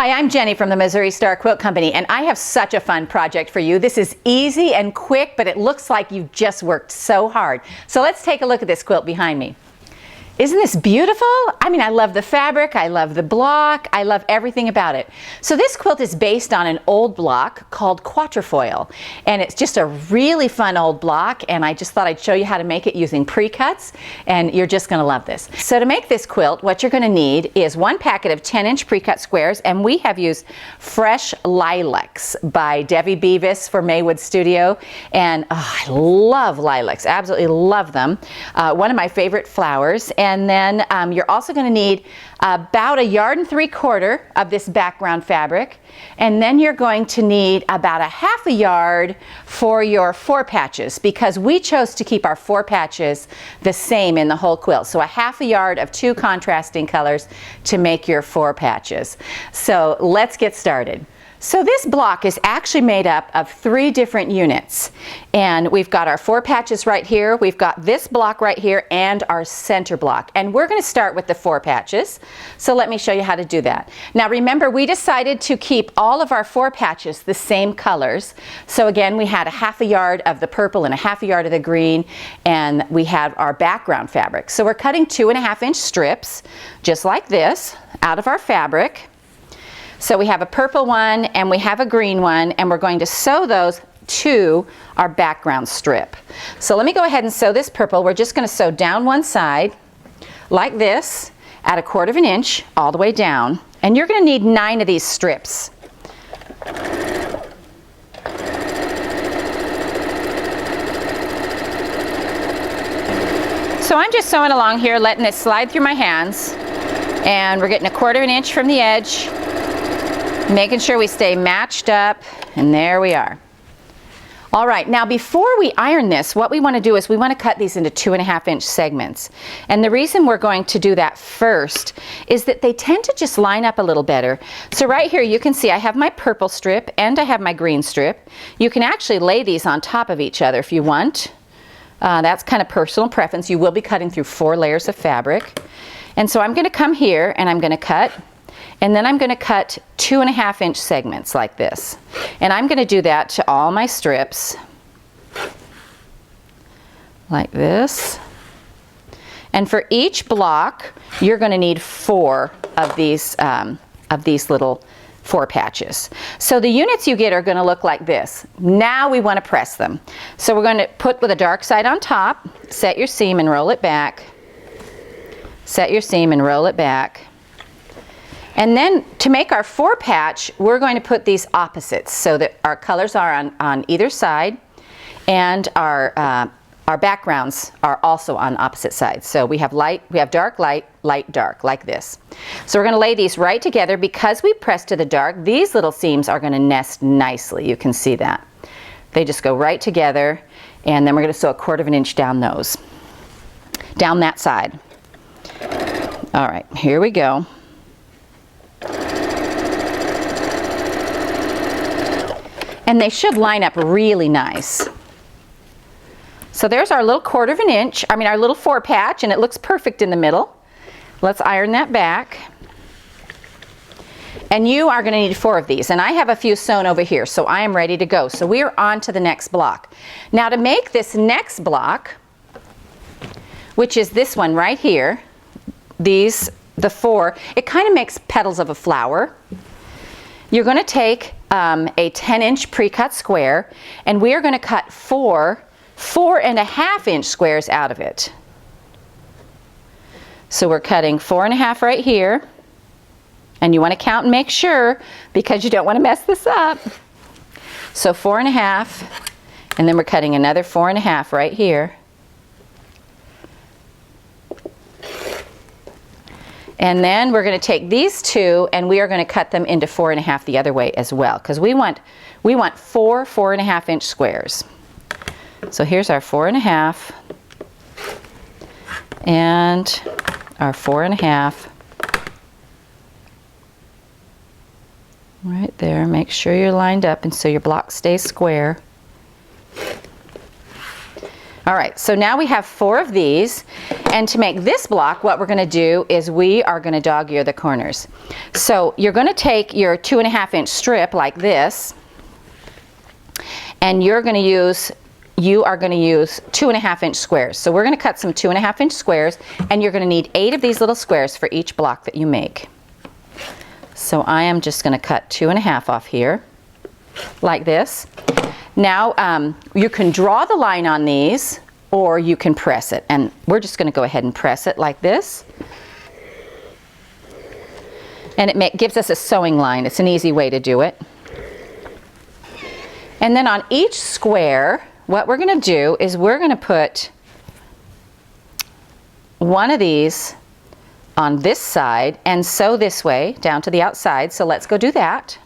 Hi, I'm Jenny from the Missouri Star Quilt Company, and I have such a fun project for you. This is easy and quick, but it looks like you've just worked so hard. So let's take a look at this quilt behind me. Isn't this beautiful? I mean, I love the fabric, I love the block, I love everything about it. So this quilt is based on an old block called Quatrefoil, and it's just a really fun old block, and I just thought I'd show you how to make it using pre-cuts, and you're just gonna love this. So to make this quilt, what you're gonna need is one packet of 10-inch pre-cut squares, and we have used Fresh Lilacs by Debbie Beavis for Maywood Studio, and I love lilacs, absolutely love them. One of my favorite flowers. And then you're also going to need about 1.75 yards of this background fabric, and then you're going to need about 1/2 yard for your 4 patches, because we chose to keep our 4 patches the same in the whole quilt. So 1/2 yard of 2 contrasting colors to make your 4 patches. So let's get started. So this block is actually made up of 3 different units, and we've got our 4 patches right here, we've got this block right here, and our center block, and we're going to start with the 4 patches. So let me show you how to do that. Now remember, we decided to keep all of our 4 patches the same colors. So again, we had 1/2 yard of the purple and 1/2 yard of the green, and we have our background fabric. So we're cutting 2.5-inch strips just like this out of our fabric. So we have a purple one and we have a green one, and we're going to sew those to our background strip. So let me go ahead and sew this purple. We're just going to sew down one side like this at 1/4 inch all the way down, and you're going to need 9 of these strips. So I'm just sewing along here, letting it slide through my hands, and we're getting 1/4 inch from the edge, making sure we stay matched up, and there we are. All right, now before we iron this, what we want to do is we want to cut these into 2.5-inch segments. And the reason we're going to do that first is that they tend to just line up a little better. So right here you can see I have my purple strip and I have my green strip. You can actually lay these on top of each other if you want. That's kind of personal preference. You will be cutting through 4 layers of fabric. And so I'm going to come here and I'm going to cut, and then I'm going to cut 2.5-inch segments like this. And I'm going to do that to all my strips like this. And for each block, you're going to need 4 of these little 4 patches. So the units you get are going to look like this. Now we want to press them. So we're going to put with a dark side on top, set your seam and roll it back. Set your seam and roll it back. And then to make our 4 patch, we're going to put these opposites so that our colors are on either side, and our backgrounds are also on opposite sides. So we have light, we have dark, light, light, dark, like this. So we're going to lay these right together. Because we press to the dark, these little seams are going to nest nicely. You can see that. They just go right together, and then we're going to sew 1/4 inch down those, down that side. All right, here we go. And they should line up really nice. So there's our little 1/4 inch, our little 4 patch, and it looks perfect in the middle. Let's iron that back. And you are going to need 4 of these, and I have a few sewn over here, so I am ready to go. So we are on to the next block. Now to make this next block, which is this one right here, the 4, it kind of makes petals of a flower. You're going to take a 10-inch pre-cut square, and we are going to cut 4 4.5-inch squares out of it. So we're cutting 4.5 right here, and you want to count and make sure, because you don't want to mess this up. So 4.5, and then we're cutting another 4.5 right here. And then we're going to take these 2 and we are going to cut them into 4.5 the other way as well, because we want 4 4.5-inch squares. So here's our 4.5 and our 4.5 right there. Make sure you're lined up and so your block stays square. All right, so now we have 4 of these, and to make this block, what we're going to do is we are going to dog ear the corners. So you're going to take your 2.5-inch strip like this, and you are going to use 2.5-inch squares. So we're going to cut some 2.5-inch squares, and you're going to need 8 of these little squares for each block that you make. So I am just going to cut 2.5 off here, like this. Now you can draw the line on these, or you can press it, and we're just going to go ahead and press it like this. And it gives us a sewing line. It's an easy way to do it. And then on each square, what we're going to do is we're going to put one of these on this side and sew this way down to the outside. So let's go do that.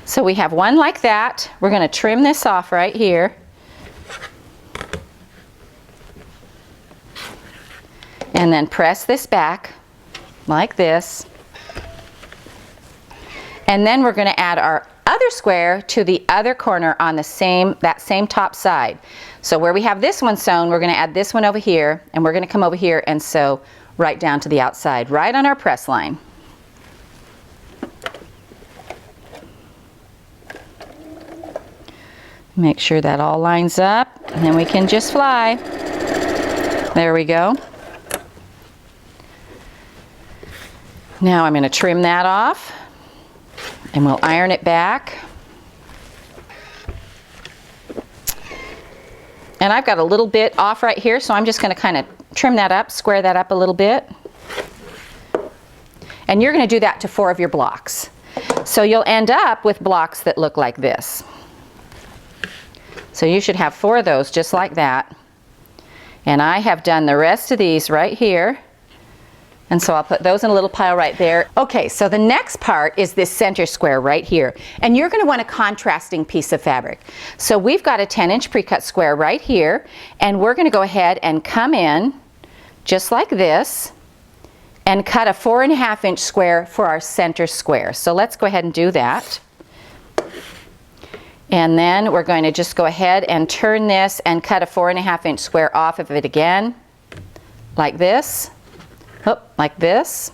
So we have one like that. We're going to trim this off right here. And then press this back like this. And then we're going to add our other square to the other corner on that same top side. So where we have this one sewn, we're going to add this one over here, and we're going to come over here and sew right down to the outside, right on our press line. Make sure that all lines up, and then we can just fly. There we go. Now I'm going to trim that off, and we'll iron it back. And I've got a little bit off right here, so I'm just going to kind of trim that up, square that up a little bit. And you're going to do that to 4 of your blocks. So you'll end up with blocks that look like this. So you should have 4 of those just like that. And I have done the rest of these right here. And so I'll put those in a little pile right there. Okay, so the next part is this center square right here. And you're going to want a contrasting piece of fabric. So we've got a 10-inch pre-cut square right here. And we're going to go ahead and come in just like this and cut a 4.5-inch square for our center square. So let's go ahead and do that. And then we're going to just go ahead and turn this and cut a 4.5-inch square off of it again, like this, like this.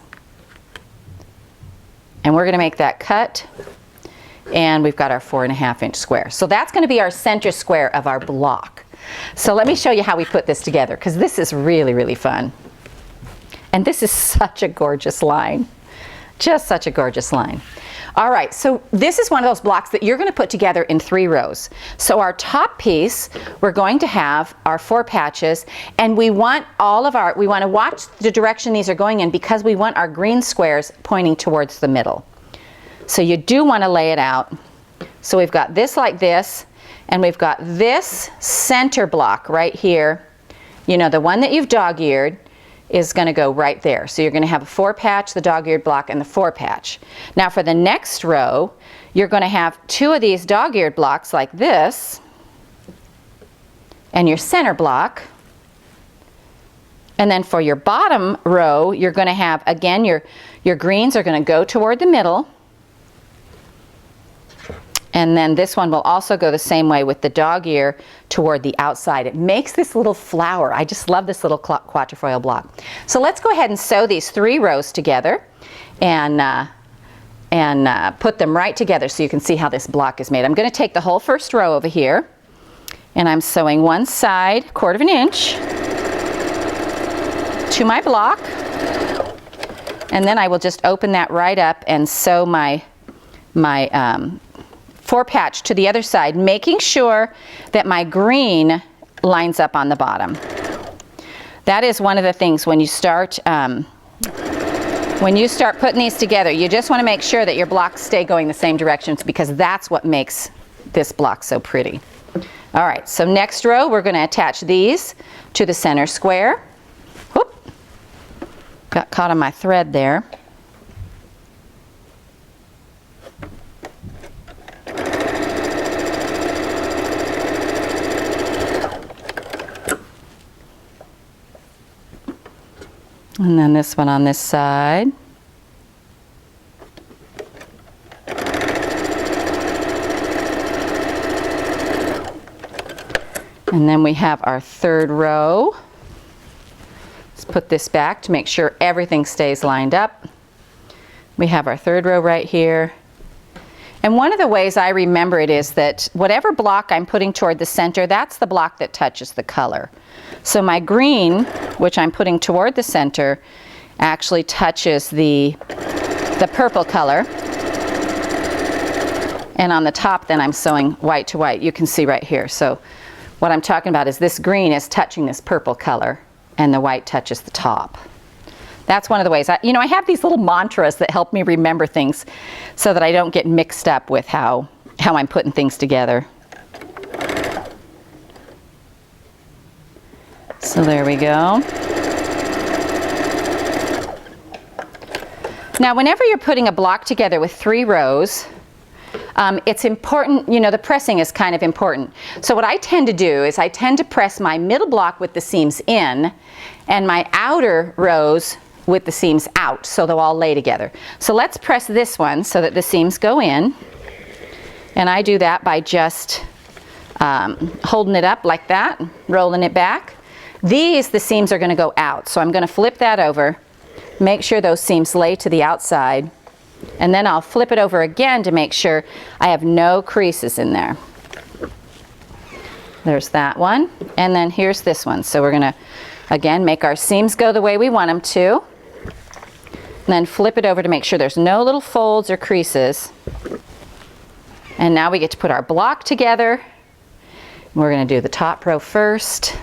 And we're going to make that cut, and we've got our 4.5-inch square. So that's going to be our center square of our block. So let me show you how we put this together, because this is really, really fun. And this is such a gorgeous line. Just such a gorgeous line. All right, so this is one of those blocks that you're going to put together in 3 rows. So our top piece, we're going to have our 4 patches, and we want to watch the direction these are going in, because we want our green squares pointing towards the middle. So you do want to lay it out. So we've got this like this, and we've got this center block right here. You know, the one that you've dog-eared is going to go right there. So you're going to have a 4 patch, the dog-eared block, and the 4 patch. Now for the next row, you're going to have 2 of these dog-eared blocks like this, and your center block. And then for your bottom row, you're going to have, again, your greens are going to go toward the middle. And then this one will also go the same way with the dog ear toward the outside. It makes this little flower. I just love this little quatrefoil block. So let's go ahead and sew these 3 rows together and put them right together so you can see how this block is made. I'm going to take the whole first row over here, and I'm sewing one side 1/4 inch to my block. And then I will just open that right up and sew my 4 patch to the other side, making sure that my green lines up on the bottom. That is one of the things when you start putting these together, you just want to make sure that your blocks stay going the same directions, because that's what makes this block so pretty. All right, so next row we're going to attach these to the center square. Whoop. Got caught on my thread there. And then this one on this side. And then we have our third row. Let's put this back to make sure everything stays lined up. We have our third row right here. And one of the ways I remember it is that whatever block I'm putting toward the center, that's the block that touches the color. So my green, which I'm putting toward the center, actually touches the purple color. And on the top then I'm sewing white to white. You can see right here. So what I'm talking about is this green is touching this purple color and the white touches the top. That's one of the ways. I have these little mantras that help me remember things so that I don't get mixed up with how I'm putting things together. So there we go. Now whenever you're putting a block together with 3 rows, it's important, the pressing is kind of important. So what I tend to do is I tend to press my middle block with the seams in and my outer rows with the seams out, so they'll all lay together. So let's press this one so that the seams go in. And I do that by just holding it up like that, rolling it back. The seams are going to go out. So I'm going to flip that over, make sure those seams lay to the outside. And then I'll flip it over again to make sure I have no creases in there. There's that one. And then here's this one. So we're going to, again, make our seams go the way we want them to. And then flip it over to make sure there's no little folds or creases. And now we get to put our block together. We're going to do the top row first.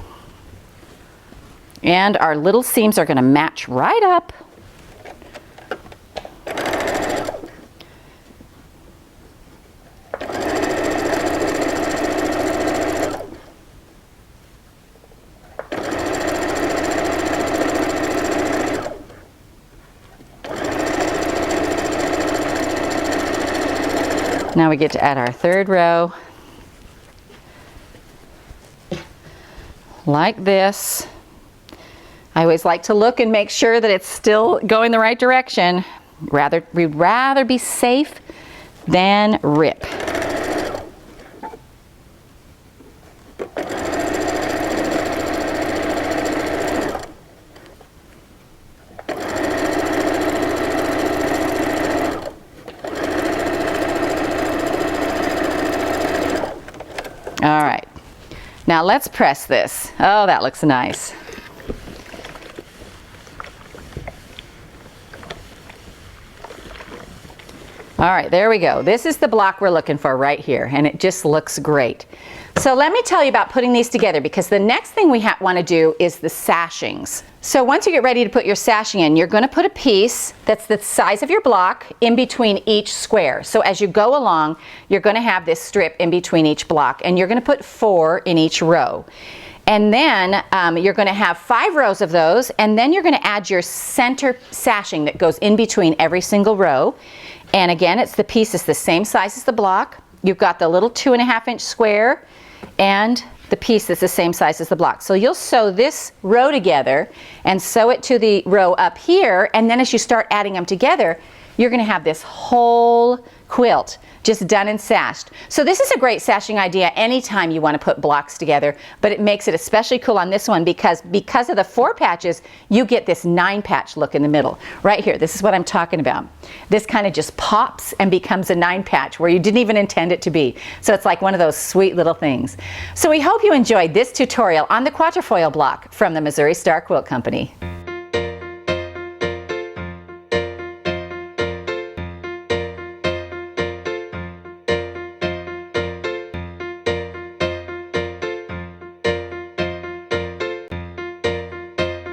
And our little seams are going to match right up. Now we get to add our third row, like this. I always like to look and make sure that it's still going the right direction. We'd rather be safe than rip. All right, now let's press this. Oh, that looks nice. All right, there we go. This is the block we're looking for right here, and it just looks great. So let me tell you about putting these together, because the next thing we want to do is the sashings. So once you get ready to put your sashing in, you're going to put a piece that's the size of your block in between each square. So as you go along, you're going to have this strip in between each block, and you're going to put 4 in each row. And then you're going to have 5 rows of those, and then you're going to add your center sashing that goes in between every single row. And again, it's the piece that's the same size as the block. You've got the little 2.5-inch square and the piece that's the same size as the block. So you'll sew this row together and sew it to the row up here, and then as you start adding them together, you're going to have this whole quilt just done and sashed. So this is a great sashing idea anytime you want to put blocks together, but it makes it especially cool on this one because of the 4 patches, you get this 9-patch look in the middle. Right here, this is what I'm talking about. This kind of just pops and becomes a 9-patch where you didn't even intend it to be. So it's like one of those sweet little things. So we hope you enjoyed this tutorial on the Quatrefoil block from the Missouri Star Quilt Company.